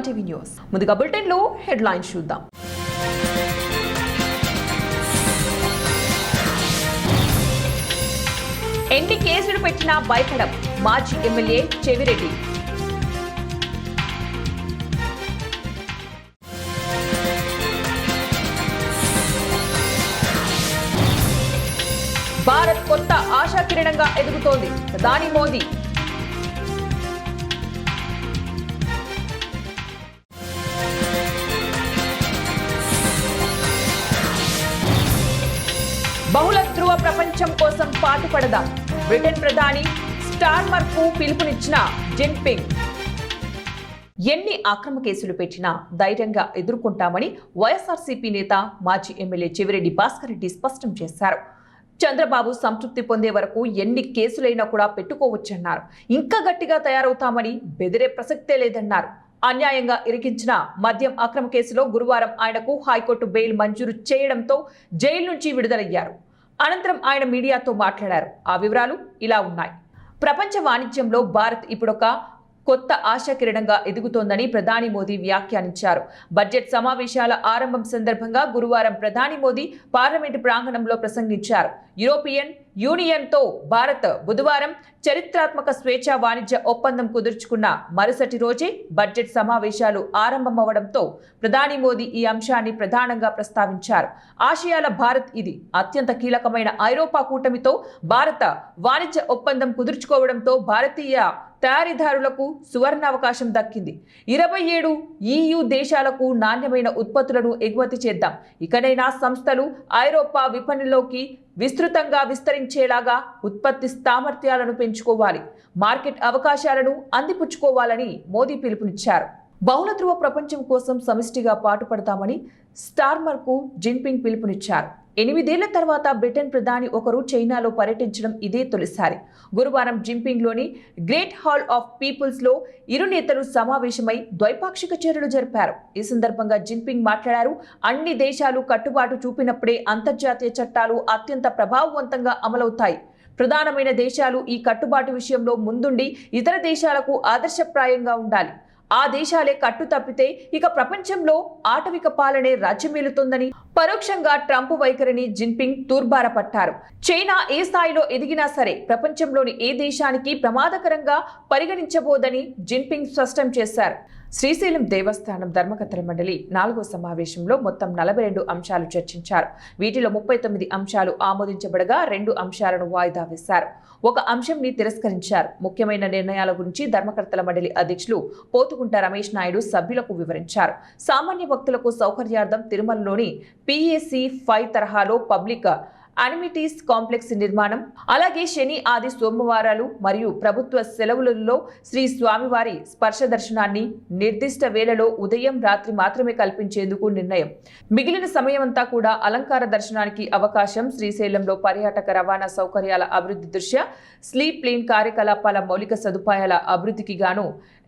TV news. ముందుగా bulletin లో headlines చూద్దాం. ఎన్ని కేసులు పెట్టినా భయపడం మాజీ ఎమ్మెల్యే చెవిరెడ్డి. భారత్ కొత్త ఆశాకిరణంగా ఎదుగుతోంది ప్రధాని మోదీ. బహుళ ధ్రువ ప్రపంచం కోసం పాటుపడదాం బ్రిటన్ ప్రధాని స్టార్మర్కు పిలుపునిచ్చిన జిన్పింగ్. ఎన్ని అక్రమ కేసులు పెట్టినా ధైర్యంగా ఎదుర్కొంటామని వైఎస్ఆర్సీపీ నేత మాజీ ఎమ్మెల్యే చెవిరెడ్డి భాస్కర్ రెడ్డి స్పష్టం చేశారు. చంద్రబాబు సంతృప్తి పొందే వరకు ఎన్ని కేసులైనా కూడా పెట్టుకోవచ్చన్నారు. ఇంకా గట్టిగా తయారవుతామని బెదిరే ప్రసక్తే లేదన్నారు. అన్యాయంగా ఇరికించిన మద్యం అక్రమ కేసులో గురువారం ఆయనకు హైకోర్టు బెయిల్ మంజూరు చేయడంతో జైలు నుంచి విడుదలయ్యారు. అనంతరం ఆయన మీడియాతో మాట్లాడారు. ఆ వివరాలు ఇలా ఉన్నాయి. ప్రపంచ వాణిజ్యంలో భారత్ ఇప్పుడొక కొత్త ఆశాకిరణంగా ఎదుగుతోందని ప్రధాని మోదీ వ్యాఖ్యానించారు. బడ్జెట్ సమావేశాల ఆరంభం సందర్భంగా గురువారం ప్రధాని మోదీ పార్లమెంటు ప్రాంగణంలో ప్రసంగించారు. యూరోపియన్ యూనియన్తో భారత్ బుధవారం చరిత్రాత్మక స్వేచ్ఛా వాణిజ్య ఒప్పందం కుదుర్చుకున్న మరుసటి రోజే బడ్జెట్ సమావేశాలు ఆరంభమవడంతో ప్రధాని మోదీ ఈ అంశాన్ని ప్రధానంగా ప్రస్తావించారు. ఆసియాల భారత్ ఇది అత్యంత కీలకమైన ఐరోపా కూటమితో భారత వాణిజ్య ఒప్పందం కుదుర్చుకోవడంతో భారతీయ తయారీదారులకు సువర్ణ అవకాశం దక్కింది. 27 EU దేశాలకు నాణ్యమైన ఉత్పత్తులను ఎగుమతి చేద్దాం. ఇకనైనా సంస్థలు ఐరోపా విపణిలోకి విస్తృతంగా విస్తరించేలాగా ఉత్పత్తి సామర్థ్యాలను పెంచుకోవాలి, మార్కెట్ అవకాశాలను అందిపుచ్చుకోవాలని మోదీ పిలుపునిచ్చారు. బహుళ ధ్రువ ప్రపంచం కోసం సమిష్టిగా పాటుపడతామని స్టార్మర్కు జిన్పింగ్ పిలుపునిచ్చారు. 8 ఏళ్ల తర్వాత బ్రిటన్ ప్రధాని ఒకరు చైనాలో పర్యటించడం ఇదే తొలిసారి. గురువారం జిన్పింగ్లోని గ్రేట్ హాల్ ఆఫ్ పీపుల్స్ లో ఇరు నేతలు సమావేశమై ద్వైపాక్షిక చర్చలు జరిపారు. ఈ సందర్భంగా జిన్పింగ్ మాట్లాడారు. అన్ని దేశాలు కట్టుబాటు చూపినప్పుడే అంతర్జాతీయ చట్టాలు అత్యంత ప్రభావవంతంగా అమలవుతాయి. ప్రధానమైన దేశాలు ఈ కట్టుబాటు విషయంలో ముందుండి ఇతర దేశాలకు ఆదర్శప్రాయంగా ఉండాలి. ఆ దేశాలే కట్టు తప్పితే ఇక ప్రపంచంలో ఆటవిక పాలనే రాజ్యమేలుతుందని పరోక్షంగా ట్రంప్ వైఖరిని జిన్పింగ్ తూర్బారపట్టారు. చైనా ఏ స్థాయిలో ఎదిగినా సరే ప్రపంచంలోని ఏ దేశానికి ప్రమాదకరంగా పరిగణించబోదని జిన్పింగ్ స్పష్టం చేశారు. శ్రీశైలం దేవస్థానం ధర్మకర్తల మండలి 4వ సమావేశంలో మొత్తం 42 అంశాలు చర్చించారు. వీటిలో 39 అంశాలు ఆమోదించబడగా 2 అంశాలను వాయిదా వేశారు. ఒక అంశంని తిరస్కరించారు. ముఖ్యమైన నిర్ణయాల గురించి ధర్మకర్తల మండలి అధ్యక్షులు పోతుకుంట రమేష్ నాయుడు సభ్యులకు వివరించారు. సామాన్య భక్తులకు సౌకర్యార్థం తిరుమలలోని PAC 5 తరహాలో పబ్లిక్ అనిమిటీస్ కాంప్లెక్స్ నిర్మాణం, అలాగే శని, ఆది, సోమవారాలు మరియు ప్రభుత్వ సెలవులలో శ్రీ స్వామివారి స్పర్శ దర్శనాన్ని నిర్దిష్ట వేళలో ఉదయం, రాత్రి మాత్రమే కల్పించేందుకు నిర్ణయం. మిగిలిన సమయమంతా కూడా అలంకార దర్శనానికి అవకాశం. శ్రీశైలంలో పర్యాటక రవాణా సౌకర్యాల అభివృద్ధి దృష్ట్యా స్లీప్ లేన్ కార్యకలాపాల మౌలిక సదుపాయాల అభివృద్ధికి గాను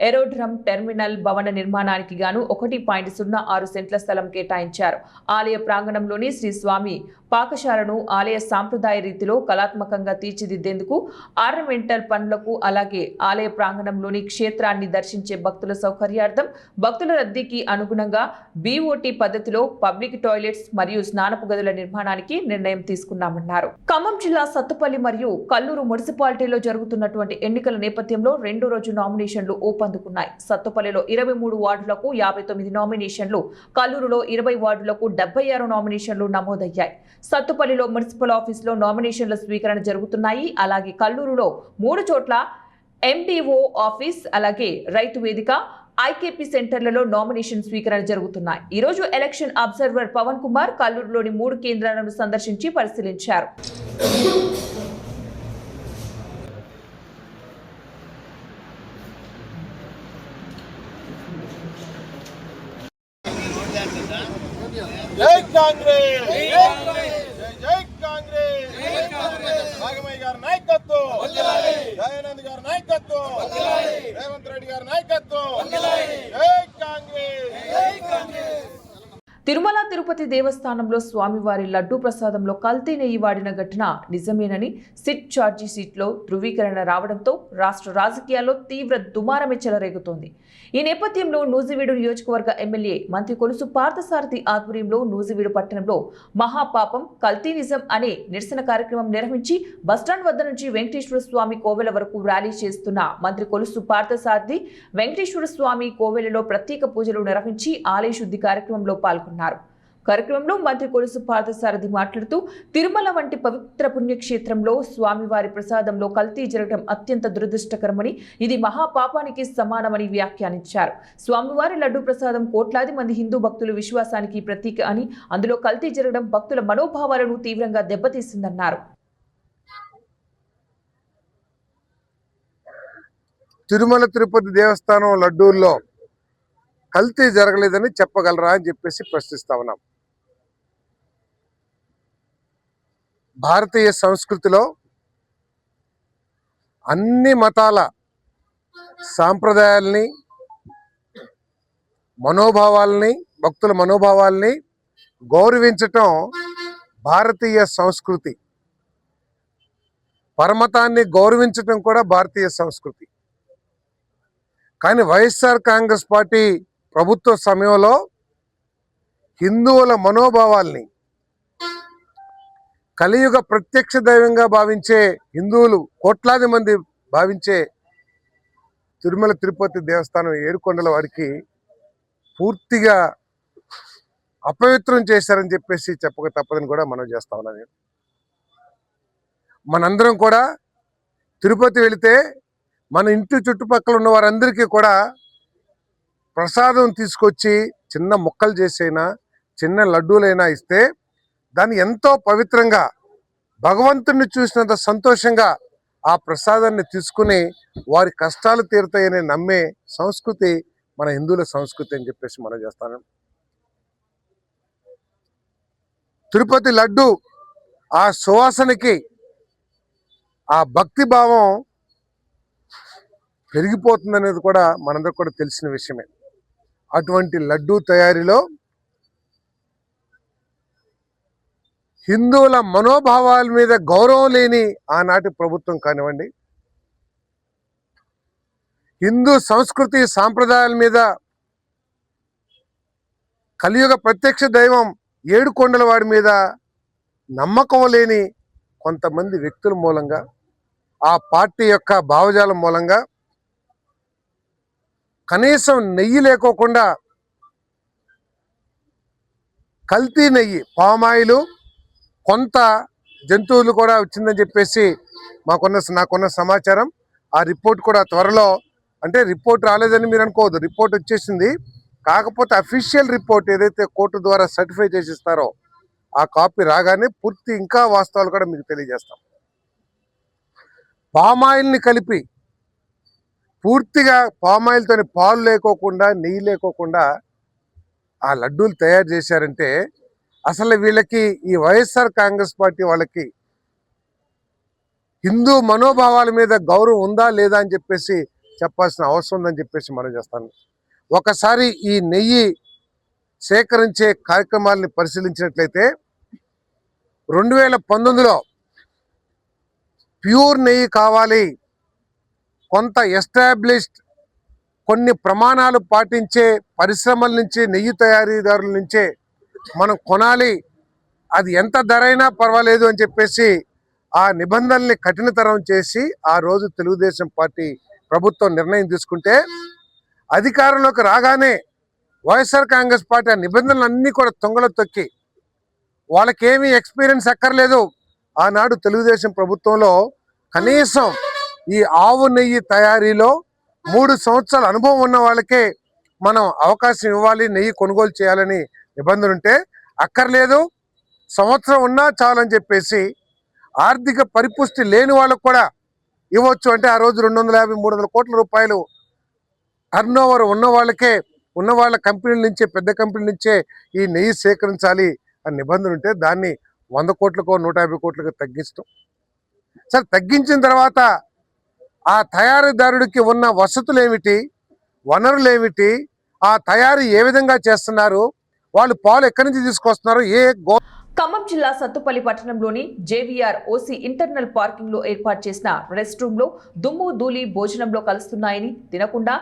ఏరోడ్రమ్ టెర్మినల్ భవన నిర్మాణానికి గాను 1.06 సెంట్ల స్థలం కేటాయించారు. ఆలయ ప్రాంగణంలోని శ్రీ స్వామి పాకశాలను ఆలయ సాంప్రదాయ రీతిలో కళాత్మకంగా తీర్చిదిద్దేందుకు ఆర్నమెంటల్ పనులకు, అలాగే ఆలయ ప్రాంగణంలోని క్షేత్రాన్ని దర్శించే భక్తుల సౌకర్యార్థం భక్తుల రద్దీకి అనుగుణంగా BOT పద్ధతిలో పబ్లిక్ టాయిలెట్స్ మరియు స్నానపు గదుల నిర్మాణానికి నిర్ణయం తీసుకున్నామన్నారు. ఖమ్మం జిల్లా సత్తుపల్లి మరియు కల్లూరు మున్సిపాలిటీలో జరుగుతున్నటువంటి ఎన్నికల నేపథ్యంలో 2వ రోజు నామినేషన్లు ఊపందుకున్నాయి. సత్తుపల్లిలో 23 వార్డులకు 59 నామినేషన్లు, కల్లూరులో 20 వార్డులకు 76 నామినేషన్లు నమోదయ్యాయి. సత్తుపల్లిలో మున్సిపల్ ఆఫీసులో నామినేషన్ల స్వీకరణ జరుగుతున్నాయి. అలాగే కల్లూరులో 3 చోట్ల MDO ఆఫీస్, అలాగే రైతు వేదిక, IKP సెంటర్లలో నామినేషన్ స్వీకరణ జరుగుతున్నాయి. ఈ రోజు ఎలక్షన్ అబ్జర్వర్ పవన్ కుమార్ కల్లూరులోని 3 కేంద్రాలను సందర్శించి పరిశీలించారు. జై కాంగ్రెస్, జై కాంగ్రెస్, నాగమయ్య గారి నాయకత్వం, దయానంద్ గారి నాయకత్వం, రేవంత్ రెడ్డి గారి నాయకత్వం, జై కాంగ్రెస్. తిరుమల తిరుపతి దేవస్థానంలో స్వామివారి లడ్డూ ప్రసాదంలో కల్తీ నెయ్యి వాడిన ఘటన నిజమేనని సిట్ ఛార్జీ షీట్లో ధృవీకరణ రావడంతో రాష్ట్ర రాజకీయాల్లో తీవ్ర దుమారమే చెలరేగుతోంది. ఈ నేపథ్యంలో నూజివీడు నియోజకవర్గ ఎమ్మెల్యే మంత్రి కొలుసు పార్థసారథి ఆధ్వర్యంలో నూజివీడు పట్టణంలో మహాపాపం కల్తీ నిజం అనే నిరసన కార్యక్రమం నిర్వహించి బస్టాండ్ వద్ద నుంచి వెంకటేశ్వర స్వామి కోవెల వరకు ర్యాలీ చేస్తున్న మంత్రి కొలుసు పార్థసారథి వెంకటేశ్వర స్వామి కోవెలలో ప్రత్యేక పూజలు నిర్వహించి ఆలయ శుద్ధి కార్యక్రమంలో పాల్గొన్నారు. కార్యక్రమంలో మంత్రి కొలుసు పార్థసారథి మాట్లాడుతూ తిరుమల వంటి పవిత్ర పుణ్యక్షేత్రంలో స్వామివారి ప్రసాదంలో కల్తీ జరగడం అత్యంత దురదృష్టకరమని, ఇది మహాపాపానికి సమానమని వ్యాఖ్యానించారు. స్వామివారి లడ్డూ ప్రసాదం కోట్లాది మంది హిందూ భక్తుల విశ్వాసానికి ప్రతీక అని, అందులో కల్తీ జరగడం భక్తుల మనోభావాలను తీవ్రంగా దెబ్బతీసిందన్నారు. తిరుమల తిరుపతి దేవస్థానం లడ్డూల్లో కల్తీ జరగలేదని చెప్పగలరా అని చెప్పేసి ప్రశ్నిస్తా ఉన్నాం. భారతీయ సంస్కృతిలో అన్ని మతాల సాంప్రదాయాల్ని, మనోభావాల్ని, భక్తుల మనోభావాల్ని గౌరవించటం భారతీయ సంస్కృతి. పరమతాన్ని గౌరవించటం కూడా భారతీయ సంస్కృతి. కానీ వైఎస్ఆర్ కాంగ్రెస్ పార్టీ ప్రభుత్వ సమయంలో హిందువుల మనోభావాల్ని, కలియుగ ప్రత్యక్ష దైవంగా భావించే హిందువులు కోట్లాది మంది భావించే తిరుమల తిరుపతి దేవస్థానం ఏడుకొండల వారికి పూర్తిగా అపవిత్రం చేశారని చెప్పేసి చెప్పక తప్పదని కూడా మనం చేస్తా ఉన్నాను. నేను మనందరం కూడా తిరుపతి వెళితే మన ఇంటి చుట్టుపక్కల ఉన్న వారందరికీ కూడా ప్రసాదం తీసుకొచ్చి చిన్న ముక్కలు చేసైనా, చిన్న లడ్డూలైనా ఇస్తే దాన్ని ఎంతో పవిత్రంగా, భగవంతుడిని చూసినంత సంతోషంగా ఆ ప్రసాదాన్ని తీసుకుని వారి కష్టాలు తీరుతాయని నమ్మే సంస్కృతి మన హిందువుల సంస్కృతి అని చెప్పేసి మనం చేస్తాను. తిరుపతి లడ్డు ఆ సువాసనకి ఆ భక్తి భావం పెరిగిపోతుందనేది కూడా మనందరికి కూడా తెలిసిన విషయమే. అటువంటి లడ్డూ తయారీలో హిందువుల మనోభావాల మీద గౌరవం లేని ఆనాటి ప్రభుత్వం కానివ్వండి, హిందూ సంస్కృతి సాంప్రదాయాల మీద, కలియుగ ప్రత్యక్ష దైవం ఏడుకొండల వాడి మీద నమ్మకం లేని కొంతమంది వ్యక్తుల మూలంగా, ఆ పార్టీ యొక్క భావజాలం మూలంగా కనీసం నెయ్యి లేకోకుండా కల్తీ నెయ్యి, పామాయిలు, కొంత జంతువులు కూడా వచ్చిందని చెప్పేసి నాకున్న సమాచారం. ఆ రిపోర్ట్ కూడా త్వరలో, అంటే రిపోర్ట్ రాలేదని మీరు అనుకోవద్దు, రిపోర్ట్ వచ్చేసింది. కాకపోతే అఫీషియల్ రిపోర్ట్ ఏదైతే కోర్టు ద్వారా సర్టిఫై చేసి ఇస్తారో ఆ కాపీ రాగానే పూర్తి ఇంకా వాస్తవాలు కూడా మీకు తెలియజేస్తాం. పామాయిల్ని కలిపి పూర్తిగా పామాయిల్తో పాలు లేకోకుండా, నెయ్యి లేకోకుండా ఆ లడ్డూలు తయారు చేశారంటే అసలు వీళ్ళకి, ఈ వైఎస్ఆర్ కాంగ్రెస్ పార్టీ వాళ్ళకి హిందూ మనోభావాల మీద గౌరవం ఉందా లేదా అని చెప్పేసి చెప్పాల్సిన అవసరం ఉందని చెప్పేసి మనం చేస్తాను. ఒకసారి ఈ నెయ్యి సేకరించే కార్యక్రమాలని పరిశీలించినట్లయితే 2019లో ప్యూర్ నెయ్యి కావాలి, కొంత ఎస్టాబ్లిష్డ్ కొన్ని ప్రమాణాలు పాటించే పరిశ్రమల నుంచి, నెయ్యి తయారీదారుల నుంచే మనం కొనాలి, అది ఎంత ధర అయినా పర్వాలేదు అని చెప్పేసి ఆ నిబంధనల్ని కఠినతరం చేసి ఆ రోజు తెలుగుదేశం పార్టీ ప్రభుత్వం నిర్ణయం తీసుకుంటే, అధికారంలోకి రాగానే వైఎస్ఆర్ కాంగ్రెస్ పార్టీ ఆ నిబంధనలన్నీ కూడా తొంగలో తొక్కి, వాళ్ళకేమీ ఎక్స్పీరియన్స్ అక్కర్లేదు. ఆనాడు తెలుగుదేశం ప్రభుత్వంలో కనీసం ఈ ఆవు నెయ్యి తయారీలో 3 సంవత్సరాల అనుభవం ఉన్న వాళ్ళకే మనం అవకాశం ఇవ్వాలి, నెయ్యి కొనుగోలు చేయాలని నిబంధన ఉంటే, అక్కర్లేదు, సంవత్సరం ఉన్నా చాలని చెప్పేసి ఆర్థిక పరిపుష్టి లేని వాళ్ళకు కూడా ఇవ్వచ్చు. అంటే ఆ రోజు 250-300 కోట్ల రూపాయలు టర్న్ ఓవర్ ఉన్న వాళ్ళకే, ఉన్న వాళ్ళ కంపెనీల నుంచే, పెద్ద కంపెనీల నుంచే ఈ నెయ్యి సేకరించాలి అని నిబంధన ఉంటే దాన్ని 100 కోట్లకో 150 కోట్లకో తగ్గించడం. సరే, తగ్గించిన తర్వాత ఆ తయారీదారుడికి ఉన్న వసతులు ఏమిటి, వనరులు ఏమిటి, ఆ తయారీ ఏ విధంగా చేస్తున్నారు, వాళ్ళు పాలు ఎక్కడి నుంచి తీసుకొస్తున్నారు? ఏ ఖమ్మం జిల్లా సత్తుపల్లి పట్టణంలోని జేవీఆర్ ఓసీ ఇంటర్నల్ పార్కింగ్ లో ఏర్పాటు చేసిన రెస్ట్ రూమ్ లో దుమ్ము ధూళి భోజనంలో కలుస్తున్నాయని, తినకుండా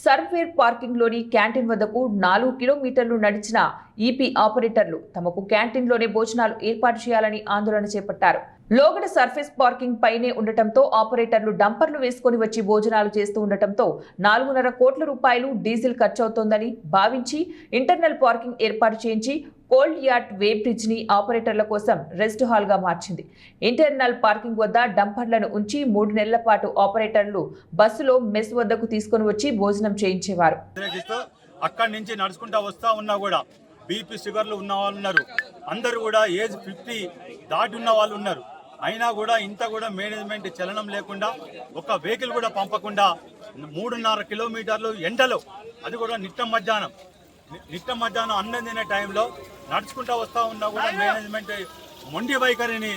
సర్వేర్ పార్కింగ్ లోని క్యాంటీన్ వద్దకు 4 కిలోమీటర్లు నడిచిన ఈపీ ఆపరేటర్లు తమకు క్యాంటీన్ లోనే భోజనాలు ఏర్పాటు చేయాలని ఆందోళన చేపట్టారు. లోగడ సర్ఫేస్ పార్కింగ్ పైనే ఉండటంతో ఆపరేటర్లు డంపర్లు వేసుకుని వచ్చి భోజనాలు చేస్తూ ఉండటంతో 4.5 కోట్ల రూపాయలు డీజిల్ ఖర్చవుతోందని భావించి ఇంటర్నల్ పార్కింగ్ ఏర్పాటు చేయించి కోల్డ్ యార్డ్ వే బ్రిడ్జ్ ని ఆపరేటర్ల కోసం రెస్ట్ హాల్ గా మార్చింది. ఇంటర్నల్ పార్కింగ్ వద్ద డంపర్లను ఉంచి 3 నెలల పాటు ఆపరేటర్లు బస్సులో మెస్ వద్దకు తీసుకుని వచ్చి భోజనం చేయించేవారు. అక్కడి నుంచి నడుచుకుంటా వస్తా ఉన్నా కూడా బీపీ షుగర్లు ఉన్న వాళ్ళు ఉన్నారు, అందరూ కూడా ఏజ్ 50 దాటి ఉన్న వాళ్ళు ఉన్నారు. అయినా కూడా ఇంత కూడా మేనేజ్మెంట్ చలనం లేకుండా ఒక వెహికల్ కూడా పంపకుండా 3.5 కిలోమీటర్లు ఎండలో, అది కూడా నిట్ట మధ్యాహ్నం అన్నం తినే టైంలో నడుచుకుంటా వస్తూ ఉన్నా కూడా మేనేజ్మెంట్ మొండి వైఖరిని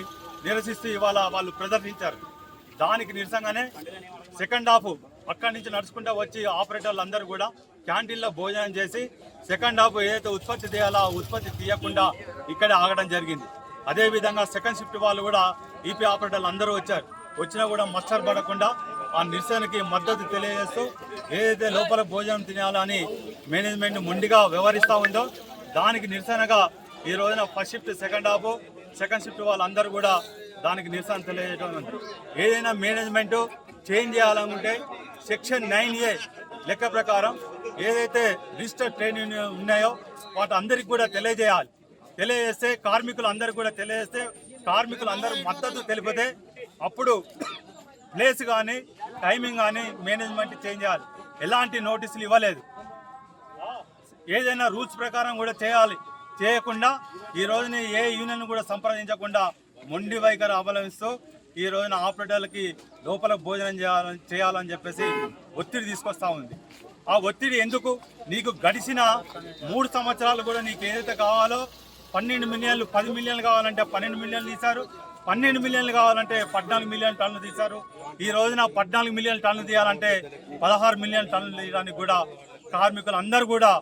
నిరసిస్తూ ఇవాళ వాళ్ళు ప్రదర్శించారు. దానికి నిరసంగానే సెకండ్ హాఫ్ అక్కడి నుంచి నడుచుకుంటా వచ్చి ఆపరేటర్లు అందరూ కూడా క్యాంటీన్లో భోజనం చేసి సెకండ్ హాఫ్ ఏదైతే ఉత్పత్తి చేయాలో ఆ ఉత్పత్తి తీయకుండా ఇక్కడే ఆగడం జరిగింది. అదేవిధంగా సెకండ్ షిఫ్ట్ వాళ్ళు కూడా ఈపీ ఆపరేటర్లు అందరూ వచ్చారు. వచ్చినా కూడా మస్టర్ పడకుండా ఆ నిరసనకి మద్దతు తెలియజేస్తూ ఏదైతే లోపల భోజనం తినాలని మేనేజ్మెంట్ మొండిగా వ్యవహరిస్తూ ఉందో దానికి నిరసనగా ఈ రోజున ఫస్ట్ షిఫ్ట్ సెకండ్ షిఫ్ట్ వాళ్ళందరూ కూడా దానికి నిరసన తెలియజేయడం ఉంది. ఏదైనా మేనేజ్మెంట్ చేంజ్ చేయాలనుకుంటే సెక్షన్ 9A లెక్క ప్రకారం ఏదైతే రిజిస్టర్ ట్రేడ్ యూనియన్ ఉన్నాయో వాటి అందరికి కూడా తెలియజేస్తే కార్మికులు అందరూ కూడా తెలియజేస్తే కార్మికులు అందరూ మద్దతు తెలిపితే అప్పుడు ప్లేస్ కానీ టైమింగ్ కానీ మేనేజ్మెంట్ చేంజ్ చేయాలి. ఎలాంటి నోటీసులు ఇవ్వలేదు. ఏదైనా రూల్స్ ప్రకారం కూడా చేయకుండా ఈ రోజున ఏ యూనియన్ కూడా సంప్రదించకుండా మొండి వైఖరి అవలంబిస్తూ ఈ రోజున ఆపరేటర్లకి లోపల భోజనం చేయాలని చెప్పేసి ఒత్తిడి తీసుకొస్తా ఉంది. ఆ ఒత్తిడి ఎందుకు? నీకు గడిచిన 3 సంవత్సరాలు కూడా నీకు ఏదైతే కావాలో 12 మిలియన్లు 10 మిలియన్లు కావాలంటే 12 మిలియన్లు తీశారు, 12 మిలియన్లు కావాలంటే 14 మిలియన్ టన్నులు తీశారు. ఈ రోజున 14 మిలియన్ టన్నులు తీయాలంటే 16 మిలియన్ టన్నులు తీయడానికి కూడా కార్మికులు అందరూ కూడా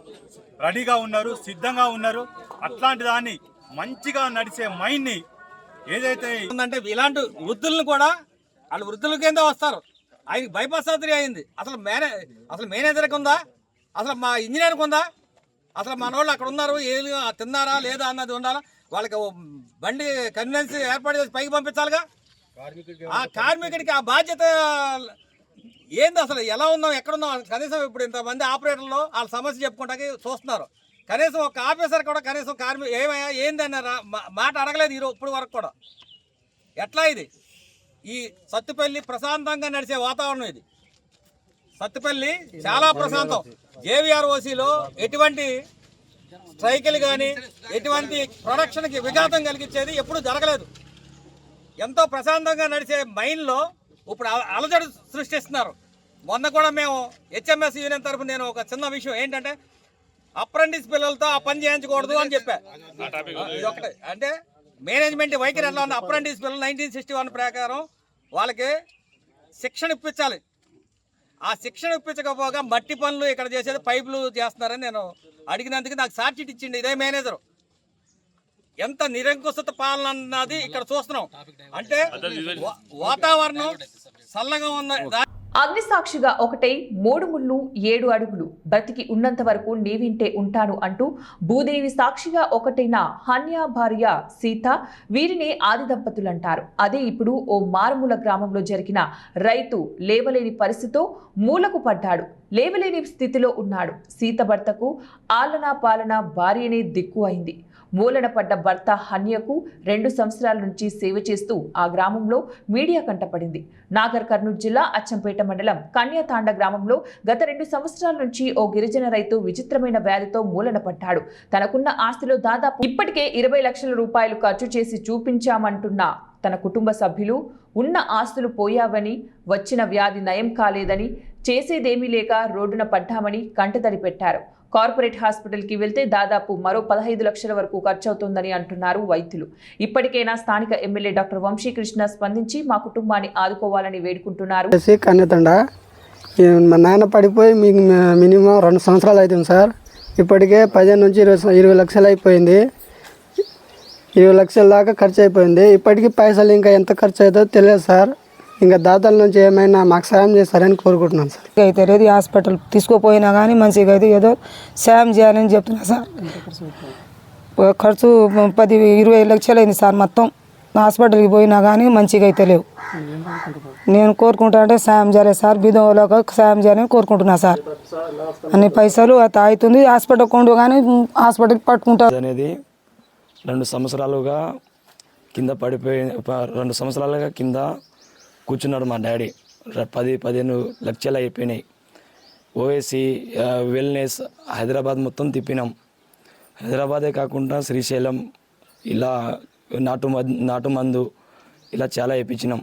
రెడీగా ఉన్నారు, సిద్ధంగా ఉన్నారు. అట్లాంటి దాన్ని మంచిగా నడిచే మైండ్ని ఏదైతే ఉందంటే ఇలాంటి వృద్ధులను కూడా వాళ్ళు వృద్ధుల కింద వస్తారు. ఆయనకి బైపాస్ సర్జరీ అయింది. అసలు మేనేజర్కి ఉందా? అసలు మా ఇంజనీర్కి ఉందా? అసలు మన వాళ్ళు అక్కడ ఉన్నారు, ఏది తిన్నారా లేదా అన్నది ఉండాలా. వాళ్ళకి బండి కన్వీనెన్స్ ఏర్పాటు చేసి పైకి పంపించాలిగా. ఆ కార్మికుడికి ఆ బాధ్యత ఏంది? అసలు ఎలా ఉన్నాం, ఎక్కడున్నాం? కనీసం ఇప్పుడు ఇంతమంది ఆపరేటర్లు వాళ్ళ సమస్య చెప్పుకుంటాకి చూస్తున్నారు. కనీసం ఒక ఆఫీసర్ కూడా కనీసం ఏమయ్యా ఏంది అన్నారా మాట అడగలేదు ఇప్పుడు వరకు కూడా. ఎట్లా ఇది? ఈ సత్తుపల్లి ప్రశాంతంగా నడిచే వాతావరణం ఇది. సత్తుపల్లి చాలా ప్రశాంతం. జేవీఆర్ ఓసీలో ఎటువంటి స్ట్రైకులు కానీ ఎటువంటి ప్రొడక్షన్కి విఘాతం కలిగించేది ఎప్పుడు జరగలేదు. ఎంతో ప్రశాంతంగా నడిచే మైన్లో ఇప్పుడు అలజడి సృష్టిస్తున్నారు. మొన్న కూడా మేము హెచ్ఎంఎస్ యూనియన్ తరఫున నేను ఒక చిన్న విషయం ఏంటంటే అప్రెంటిస్ పిల్లలతో ఆ పని చేయించకూడదు అని చెప్పా. ఇది ఒకటే అంటే మేనేజ్మెంట్ వైఖరి ఎట్లా ఉంది? అప్రెంటిస్ పిల్లలు 1961 ప్రకారం వాళ్ళకి శిక్షణ ఇప్పించాలి. ఆ శిక్షణ ఇప్పించకపోగా మట్టి పనులు ఇక్కడ చేసేది పైపులు చేస్తున్నారని నేను అడిగినందుకు నాకు సాక్షి ఇచ్చింది ఇదే మేనేజరు. ఎంత నిరంకుశత పాలన అన్నది ఇక్కడ చూస్తున్నాం. అంటే వాతావరణం చల్లగా ఉన్న అగ్నిసాక్షిగా ఒకటై 3 ముళ్ళు 7 అడుగులు బ్రతికి ఉన్నంత వరకు నీవింటే ఉంటాను అంటూ భూదేవి సాక్షిగా ఒకటైన హన్యా భార్య సీత, వీరిని ఆది దంపతులంటారు. అదే ఇప్పుడు ఓ మారుమూల గ్రామంలో జరిగిన రైతు లేవలేని పరిస్థితితో మూలకు పడ్డాడు. లేవలేని స్థితిలో ఉన్నాడు. సీత భర్తకు ఆలనా పాలన భార్యనే దిక్కు అయింది. మూలన పడ్డ భర్త హన్యకు 2 సంవత్సరాల నుంచి సేవ చేస్తూ ఆ గ్రామంలో మీడియా కంటపడింది. నాగర్ కర్నూలు జిల్లా అచ్చంపేట మండలం కన్యాతాండ గ్రామంలో గత 2 సంవత్సరాల నుంచి ఓ గిరిజన రైతు విచిత్రమైన వ్యాధితో మూలన పడ్డాడు. తనకున్న ఆస్తిలో దాదాపు ఇప్పటికే 20 లక్షల రూపాయలు ఖర్చు చేసి చూపించామంటున్న తన కుటుంబ సభ్యులు ఉన్న ఆస్తులు పోయావని, వచ్చిన వ్యాధి నయం కాలేదని, చేసేదేమీ లేక రోడ్డున పడ్డామని కంటతడి పెట్టారు. కార్పొరేట్ హాస్పిటల్కి వెళ్తే దాదాపు మరో 15 లక్షల వరకు ఖర్చవుతోందని అంటున్నారు వైద్యులు. ఇప్పటికైనా స్థానిక ఎమ్మెల్యే డాక్టర్ వంశీకృష్ణ స్పందించి మా కుటుంబాన్ని ఆదుకోవాలని వేడుకుంటున్నారు. కన్యతండ మా నాయన పడిపోయి మీకు మినిమం 2 సంవత్సరాలు అవుతుంది సార్. ఇప్పటికే 15 నుంచి 20 లక్షలు అయిపోయింది. 20 లక్షల దాకా ఖర్చు అయిపోయింది. ఇప్పటికీ పైసలు ఇంకా ఎంత ఖర్చు అవుతుందో తెలియదు సార్. ఇంకా దాతల నుంచి ఏమైనా మాకు సాయం చేస్తారని కోరుకుంటున్నాను సార్. అయితే రేది హాస్పిటల్ తీసుకుపోయినా కానీ మంచిగా అయితే ఏదో సాయం చేయాలని చెప్తున్నా సార్. ఖర్చు 10-20 లక్షలు అయింది సార్. మొత్తం హాస్పిటల్కి పోయినా కానీ మంచిగా అయితే లేవు. నేను కోరుకుంటా అంటే సాయం చేయాలి సార్. బిధంలోకి సాయం చేయాలని కోరుకుంటున్నా సార్. అన్ని పైసలు అయితే అవుతుంది. హాస్పిటల్ కొండు కానీ హాస్పిటల్కి పట్టుకుంటారు అనేది 2 సంవత్సరాలుగా కింద పడిపోయి 2 సంవత్సరాలుగా కింద కూర్చున్నాడు మా డాడీ. 10-15 లక్షలు అయిపోయినాయి. ఓఎస్సి వెల్నెస్ హైదరాబాద్ మొత్తం తిప్పినాం. హైదరాబాదే కాకుండా శ్రీశైలం ఇలా నాటు మందు ఇలా చాలా వేయించినాం.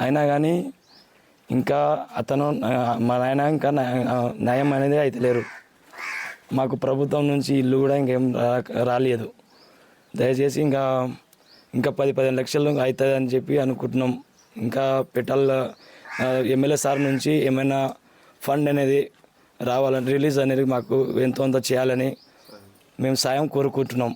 అయినా కానీ ఇంకా అతను మా నాయన ఇంకా న్యాయం అనేది అయితే లేరు. మాకు ప్రభుత్వం నుంచి ఇల్లు కూడా ఇంకేం రాలేదు. దయచేసి ఇంకా 10-15 లక్షలు అవుతుందని చెప్పి అనుకుంటున్నాం. ఇంకా పెట్టాల ఎమ్మెల్యే సార్ నుంచి ఏమైనా ఫండ్ అనేది రావాలని, రిలీజ్ అనేది మాకు ఎంతో అంత చేయాలని మేము సాయం కోరుకుంటున్నాం.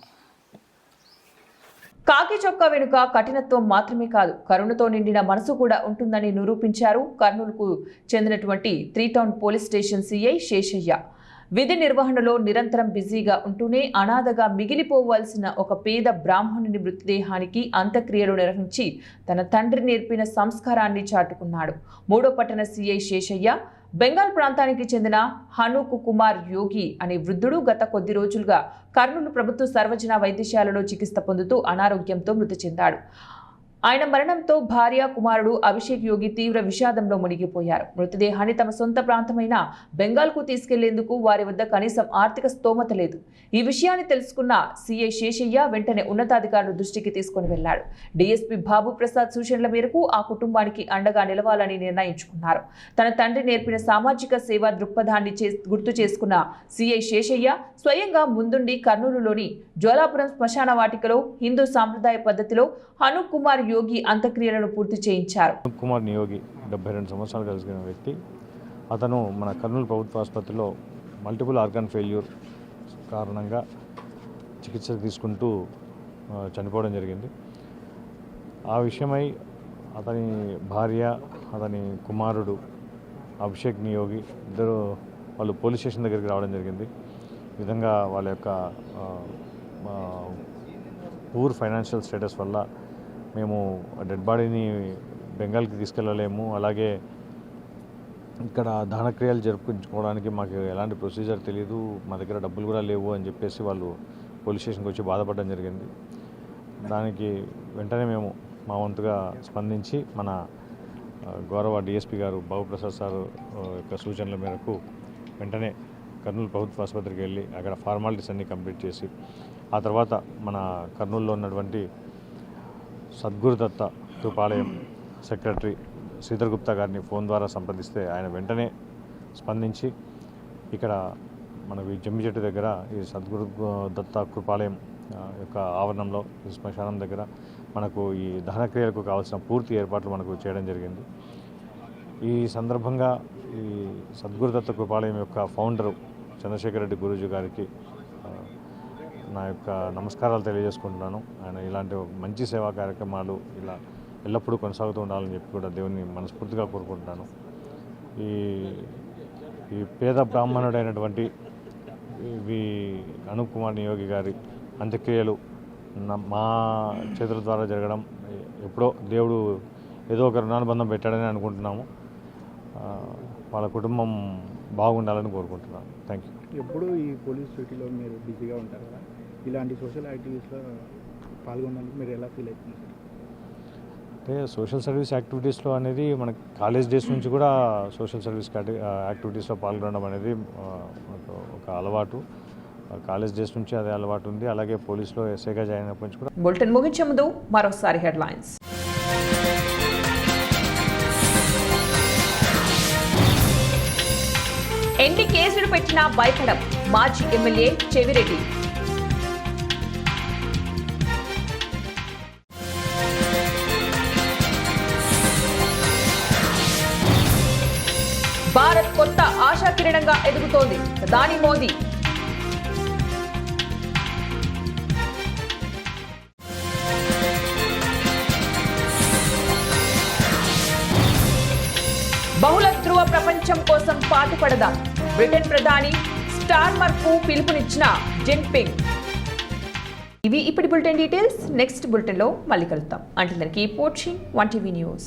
కాకి చొక్కా వెనుక కఠినత్వం మాత్రమే కాదు, కరుణతో నిండిన మనసు కూడా ఉంటుందని నిరూపించారు కర్నూలుకు చెందినటువంటి 3 town police station CI Seshaiah. విధి నిర్వహణలో నిరంతరం బిజీగా ఉంటూనే అనాథగా మిగిలిపోవాల్సిన ఒక పేద బ్రాహ్మణుని మృతదేహానికి అంత్యక్రియలు నిర్వహించి తన తండ్రి నేర్పిన సంస్కారాన్ని చాటుకున్నాడు. 3వ పట్టణ సిఐ శేషయ్య బెంగాల్ ప్రాంతానికి చెందిన హనుక్ కుమార్ యోగి అనే వృద్ధుడు గత కొద్ది రోజులుగా కర్నూలు ప్రభుత్వ సర్వజన వైద్యశాలలో చికిత్స పొందుతూ అనారోగ్యంతో మృతి చెందాడు. ఆయన మరణంతో భార్య, కుమారుడు అభిషేక్ యోగి తీవ్ర విషాదంలో మునిగిపోయారు. మృతదేహాన్ని తమ సొంత ప్రాంతమైన బెంగాల్కు తీసుకెళ్లేందుకు వారి వద్ద కనీసం ఆర్థిక స్తోమత లేదు. ఈ విషయాన్ని తెలుసుకున్న సిఐ శేషయ్య వెంటనే ఉన్నతాధికారుల దృష్టికి తీసుకుని వెళ్లాడు. డీఎస్పీ బాబు ప్రసాద్ సూచనల మేరకు ఆ కుటుంబానికి అండగా నిలవాలని నిర్ణయించుకున్నారు. తన తండ్రి నేర్పిన సామాజిక సేవా దృక్పథాన్ని గుర్తు చేసుకున్న సిఐ శేషయ్య స్వయంగా ముందుండి కర్నూలులోని జ్వాలాపురం శ్మశాన వాటికలో హిందూ సాంప్రదాయ పద్ధతిలో హనుక్ కుమార్ యోగి అంత్యక్రియలను పూర్తి చేయించారు. హనుక్ కుమార్ యోగి 72 సంవత్సరాలు కలిగిన వ్యక్తి. అతను మన కర్నూలు ప్రభుత్వ ఆసుపత్రిలో మల్టిపుల్ ఆర్గాన్ ఫెయిల్యూర్ కారణంగా చికిత్స తీసుకుంటూ చనిపోవడం జరిగింది. ఆ విషయమై అతని భార్య, అతని కుమారుడు అభిషేక్ యోగి ఇద్దరు వాళ్ళు పోలీస్ స్టేషన్ దగ్గరికి రావడం జరిగింది. ఈ విధంగా వాళ్ళ యొక్క పూర్ ఫైనాన్షియల్ స్టేటస్ వల్ల మేము డెడ్ బాడీని బెంగాల్కి తీసుకెళ్ళలేము, అలాగే ఇక్కడ దహనక్రియలు జరుపుకోవడానికి మాకు ఎలాంటి ప్రొసీజర్ తెలియదు, మా దగ్గర డబ్బులు కూడా లేవు అని చెప్పేసి వాళ్ళు పోలీస్ స్టేషన్కి వచ్చి బాధపడడం జరిగింది. దానికి వెంటనే మేము మా వంతుగా స్పందించి మన గౌరవ డిఎస్పీ గారు బాబు ప్రసాద్ సార్ యొక్క సూచనల మేరకు వెంటనే కర్నూలు ప్రభుత్వ ఆసుపత్రికి వెళ్ళి అక్కడ ఫార్మాలిటీస్ అన్నీ కంప్లీట్ చేసి ఆ తర్వాత మన కర్నూలులో ఉన్నటువంటి సద్గురుదత్త కృపాలయం సెక్రటరీ శ్రీధర్ గుప్తా గారిని ఫోన్ ద్వారా సంప్రదిస్తే ఆయన వెంటనే స్పందించి ఇక్కడ మనకు ఈ జమ్మి చెట్టు దగ్గర ఈ సద్గురు దత్త కృపాలయం యొక్క ఆవరణంలో ఈ శ్మశానం దగ్గర మనకు ఈ దహనక్రియలకు కావాల్సిన పూర్తి ఏర్పాట్లు మనకు చేయడం జరిగింది. ఈ సందర్భంగా ఈ సద్గురుదత్త కృపాలయం యొక్క ఫౌండరు చంద్రశేఖర్ రెడ్డి గురూజీ గారికి నా యొక్క నమస్కారాలు తెలియజేసుకుంటున్నాను. ఆయన ఇలాంటి మంచి సేవా కార్యక్రమాలు ఇలా ఎల్లప్పుడూ కొనసాగుతూ ఉండాలని చెప్పి కూడా దేవుని మనస్ఫూర్తిగా కోరుకుంటున్నాను. ఈ పేద బ్రాహ్మణుడైనటువంటి హనుక్ కుమార్ యోగి గారి అంత్యక్రియలు మా చేతుల ద్వారా జరగడం ఎప్పుడో దేవుడు ఏదో ఒక రుణానుబంధం పెట్టాడని అనుకుంటున్నాము. వాళ్ళ కుటుంబం బాగుండాలని కోరుకుంటున్నాను. Thank you. ఎప్పుడు ఈ పోలీస్ డ్యూటీలో మీరు బిజీగా ఉంటారు కదా, ఇలాంటి సోషల్ యాక్టివిటీస్లో పాల్గొనడానికి మీరు ఎలా ఫీల్ అవుతుంది? అంటే సోషల్ సర్వీస్ యాక్టివిటీస్లో అనేది మన కాలేజ్ డేస్ నుంచి కూడా సోషల్ సర్వీస్ యాక్టివిటీస్లో పాల్గొనడం అనేది ఒక అలవాటు. కాలేజ్ డేస్ నుంచి అదే అలవాటు ఉంది. అలాగే పోలీస్లో ఎస్ఐగా జాయిన్ అయినప్పటి నుంచి కూడా. బులెటిన్ ముగించే ముందు మరోసారి హెడ్లైన్స్. ఎన్ని కేసులు పెట్టినా భయపడం మాజీ ఎమ్మెల్యే చెవిరెడ్డి. భారత్ కొత్త ఆశాకిరణంగా ఎదుగుతోంది ప్రధాని మోదీ. బహుళ ధ్రువ ప్రపంచం కోసం పాటుపడదాం. బ్రిటన్ ప్రధాని స్టార్మర్కు పిలుపునిచ్చిన జిన్పింగ్. ఇవి ఇప్పటి బులెటిన్ డీటెయిల్స్. నెక్స్ట్ బులెటిన్లో మళ్ళీ కలుద్దాం. Until then keep watching 1TV news.